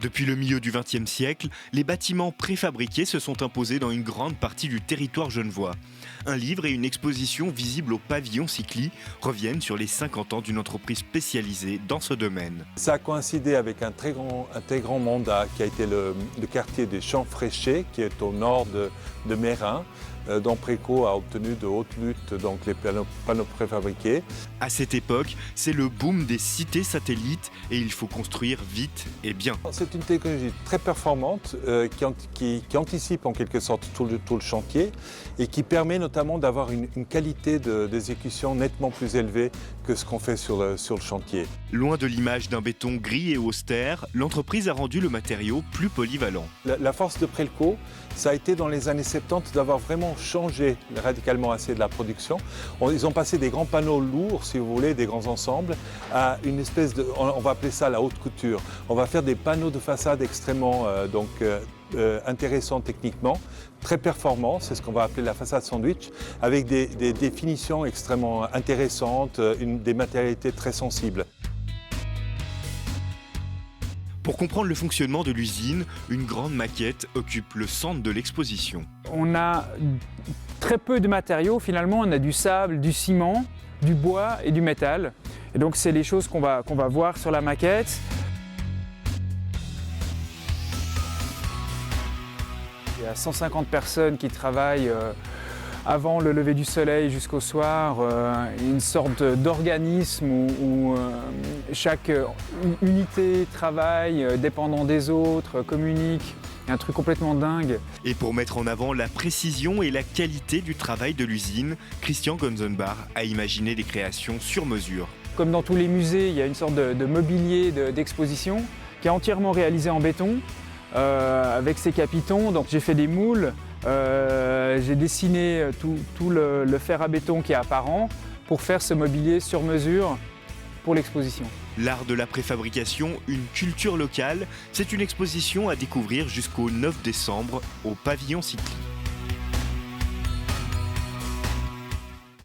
Depuis le milieu du XXe siècle, les bâtiments préfabriqués se sont imposés dans une grande partie du territoire genevois. Un livre et une exposition visible au pavillon Cycli reviennent sur les 50 ans d'une entreprise spécialisée dans ce domaine. Ça a coïncidé avec un très grand mandat qui a été le quartier des Champs Fréchés, qui est au nord de Meyrin, dont Préco a obtenu de haute lutte donc les panneaux préfabriqués. À cette époque, c'est le boom des cités satellites et il faut construire vite et bien. C'est une technologie très performante qui anticipe en quelque sorte tout le chantier et qui permet notamment d'avoir une qualité d'exécution nettement plus élevée que ce qu'on fait sur le chantier. Loin de l'image d'un béton gris et austère, l'entreprise a rendu le matériau plus polyvalent. La force de Prelco, ça a été dans les années 70 d'avoir vraiment changé radicalement assez de la production. Ils ont passé des grands panneaux lourds, si vous voulez, des grands ensembles, à une espèce de, on va appeler ça la haute couture. On va faire des panneaux de façade extrêmement intéressants techniquement, très performants, c'est ce qu'on va appeler la façade sandwich, avec des définitions extrêmement intéressantes, des matérialités très sensibles. Pour comprendre le fonctionnement de l'usine, une grande maquette occupe le centre de l'exposition. On a très peu de matériaux, finalement, on a du sable, du ciment, du bois et du métal. Et donc c'est les choses qu'on va voir sur la maquette. Il y a 150 personnes qui travaillent avant le lever du soleil jusqu'au soir, une sorte d'organisme où chaque unité travaille dépendant des autres, communique. Un truc complètement dingue. Et pour mettre en avant la précision et la qualité du travail de l'usine, Christian Gonzenbach a imaginé des créations sur mesure. Comme dans tous les musées, il y a une sorte de mobilier d'exposition qui est entièrement réalisé en béton avec ses capitons. Donc j'ai fait des moules. J'ai dessiné tout le fer à béton qui est apparent pour faire ce mobilier sur mesure pour l'exposition. L'art de la préfabrication, une culture locale, c'est une exposition à découvrir jusqu'au 9 décembre au pavillon Cycli.